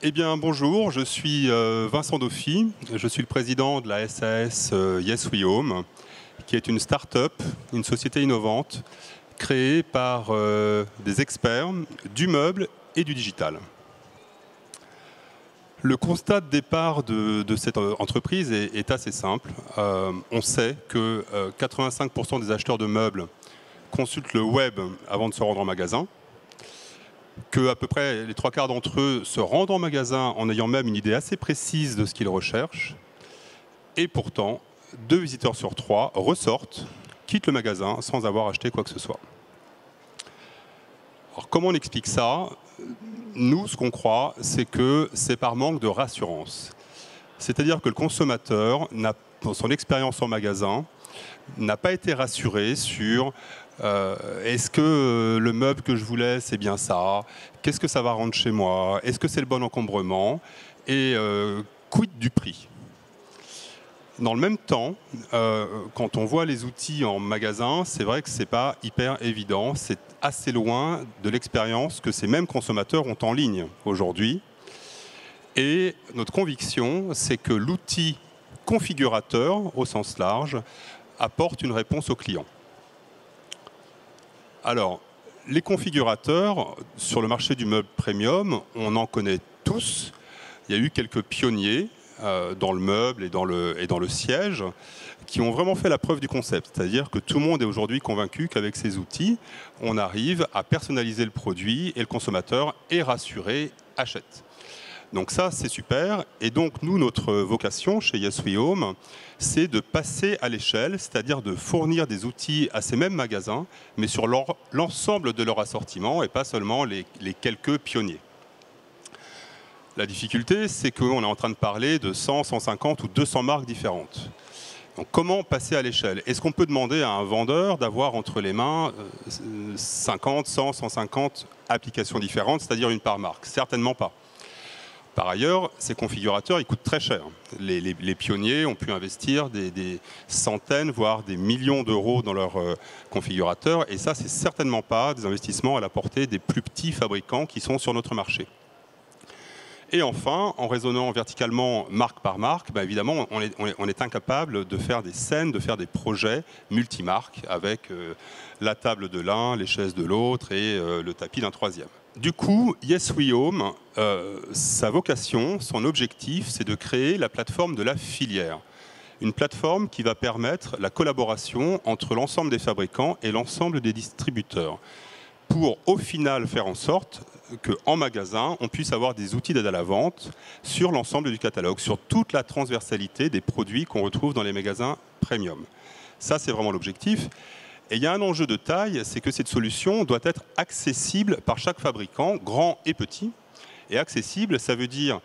Eh bien, bonjour, je suis Vincent Dauphy, je suis le président de la SAS Yes We Home, qui est une start-up, une société innovante, créée par des experts du meuble et du digital. Le constat de départ de cette entreprise est assez simple. On sait que 85% des acheteurs de meubles consultent le web avant de se rendre en magasin, que à peu près les 3/4 d'entre eux se rendent en magasin en ayant même une idée assez précise de ce qu'ils recherchent. Et pourtant, 2 visiteurs sur 3 ressortent, quittent le magasin sans avoir acheté quoi que ce soit. Alors comment on explique ça? Nous, ce qu'on croit, c'est que c'est par manque de rassurance. C'est-à-dire que le consommateur, dans son expérience en magasin, n'a pas été rassuré sur est-ce que le meuble que je voulais, c'est bien ça? Qu'est-ce que ça va rendre chez moi? Est-ce que c'est le bon encombrement? Et quid du prix? Dans le même temps, quand on voit les outils en magasin, c'est vrai que ce n'est pas hyper évident. C'est assez loin de l'expérience que ces mêmes consommateurs ont en ligne aujourd'hui. Et notre conviction, c'est que l'outil configurateur, au sens large, apporte une réponse au client. Alors, les configurateurs, sur le marché du meuble premium, on en connaît tous. Il y a eu quelques pionniers dans le meuble et dans le siège qui ont vraiment fait la preuve du concept. C'est-à-dire que tout le monde est aujourd'hui convaincu qu'avec ces outils, on arrive à personnaliser le produit et le consommateur est rassuré, achète. Donc ça, c'est super. Et donc, nous, notre vocation chez Yes We Home, c'est de passer à l'échelle, c'est-à-dire de fournir des outils à ces mêmes magasins, mais sur l'ensemble de leur assortiment et pas seulement les quelques pionniers. La difficulté, c'est qu'on est en train de parler de 100, 150 ou 200 marques différentes. Donc, comment passer à l'échelle? Est-ce qu'on peut demander à un vendeur d'avoir entre les mains 50, 100, 150 applications différentes, c'est-à-dire une par marque? Certainement pas. Par ailleurs, ces configurateurs, ils coûtent très cher. Les pionniers ont pu investir des centaines, voire des millions d'euros dans leur configurateur. Et ça, c'est certainement pas des investissements à la portée des plus petits fabricants qui sont sur notre marché. Et enfin, en raisonnant verticalement marque par marque, bah évidemment, on est incapable de faire des scènes, de faire des projets multimarques avec la table de l'un, les chaises de l'autre et le tapis d'un troisième. Du coup, Yes We Home, sa vocation, son objectif, c'est de créer la plateforme de la filière. Une plateforme qui va permettre la collaboration entre l'ensemble des fabricants et l'ensemble des distributeurs, pour au final faire en sorte qu'en magasin, on puisse avoir des outils d'aide à la vente sur l'ensemble du catalogue, sur toute la transversalité des produits qu'on retrouve dans les magasins premium. Ça, c'est vraiment l'objectif. Et il y a un enjeu de taille, c'est que cette solution doit être accessible par chaque fabricant, grand et petit. Et accessible, ça veut dire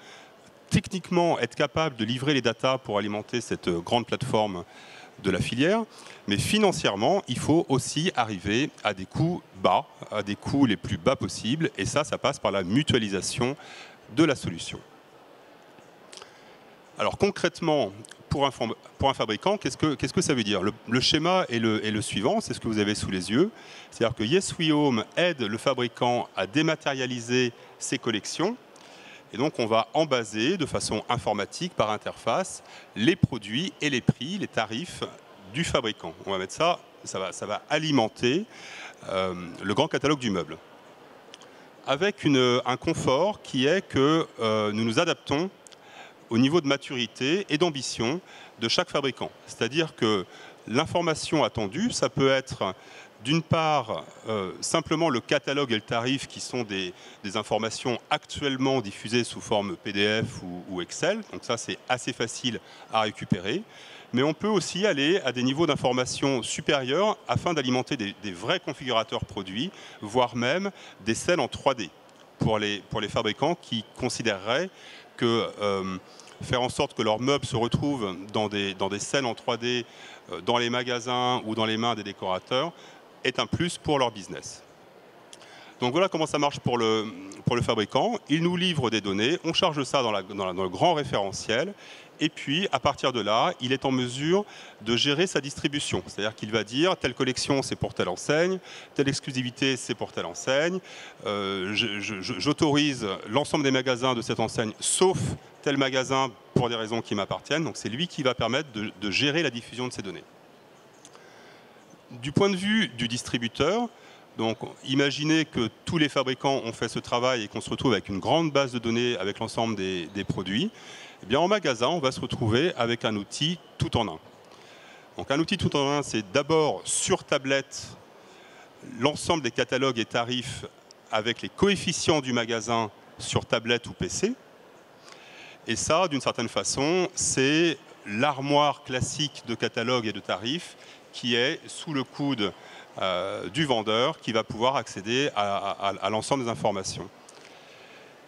techniquement être capable de livrer les datas pour alimenter cette grande plateforme de la filière, mais financièrement, il faut aussi arriver à des coûts bas, à des coûts les plus bas possibles, et ça passe par la mutualisation de la solution. Alors concrètement, pour un fabricant, qu'est-ce que ça veut dire? Le schéma est le suivant, c'est ce que vous avez sous les yeux. C'est-à-dire que Yes We Home aide le fabricant à dématérialiser ses collections. Et donc, on va embaser de façon informatique, par interface, les produits et les prix, les tarifs du fabricant. On va mettre ça va alimenter le grand catalogue du meuble. Avec un confort qui est que nous nous adaptons au niveau de maturité et d'ambition de chaque fabricant. C'est-à-dire que l'information attendue, ça peut être d'une part simplement le catalogue et le tarif qui sont des informations actuellement diffusées sous forme PDF ou Excel. Donc ça, c'est assez facile à récupérer. Mais on peut aussi aller à des niveaux d'information supérieurs afin d'alimenter des vrais configurateurs produits, voire même des scènes en 3D pour les fabricants qui considéreraient que faire en sorte que leurs meubles se retrouvent dans des scènes en 3D dans les magasins ou dans les mains des décorateurs est un plus pour leur business. Donc voilà comment ça marche pour le fabricant. Il nous livre des données, on charge ça dans le grand référentiel Et puis, à partir de là, il est en mesure de gérer sa distribution. C'est-à-dire qu'il va dire, telle collection, c'est pour telle enseigne, telle exclusivité, c'est pour telle enseigne. J'autorise l'ensemble des magasins de cette enseigne, sauf tel magasin, pour des raisons qui m'appartiennent. Donc, c'est lui qui va permettre de gérer la diffusion de ces données. Du point de vue du distributeur, donc, imaginez que tous les fabricants ont fait ce travail et qu'on se retrouve avec une grande base de données avec l'ensemble des produits. Eh bien, en magasin, on va se retrouver avec un outil tout en un. Donc, un outil tout en un, c'est d'abord sur tablette l'ensemble des catalogues et tarifs avec les coefficients du magasin sur tablette ou PC. Et ça, d'une certaine façon, c'est l'armoire classique de catalogues et de tarifs qui est sous le coude du vendeur qui va pouvoir accéder à l'ensemble des informations.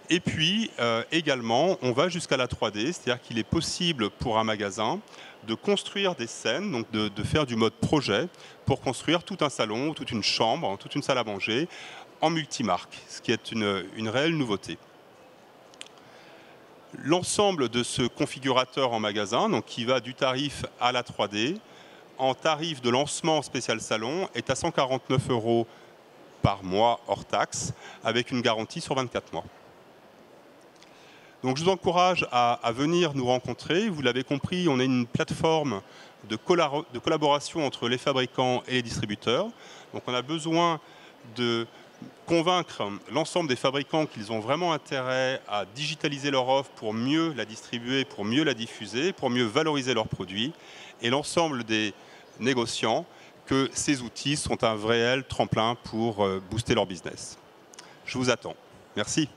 Et puis, également, on va jusqu'à la 3D, c'est-à-dire qu'il est possible pour un magasin de construire des scènes, donc de faire du mode projet pour construire tout un salon, toute une chambre, toute une salle à manger en multimarque, ce qui est une réelle nouveauté. L'ensemble de ce configurateur en magasin, donc qui va du tarif à la 3D, en tarif de lancement spécial salon, est à 149 € par mois hors taxe, avec une garantie sur 24 mois. Donc je vous encourage à venir nous rencontrer. Vous l'avez compris, on est une plateforme de collaboration entre les fabricants et les distributeurs. Donc on a besoin de convaincre l'ensemble des fabricants qu'ils ont vraiment intérêt à digitaliser leur offre pour mieux la distribuer, pour mieux la diffuser, pour mieux valoriser leurs produits, et l'ensemble des négociants que ces outils sont un réel tremplin pour booster leur business. Je vous attends. Merci.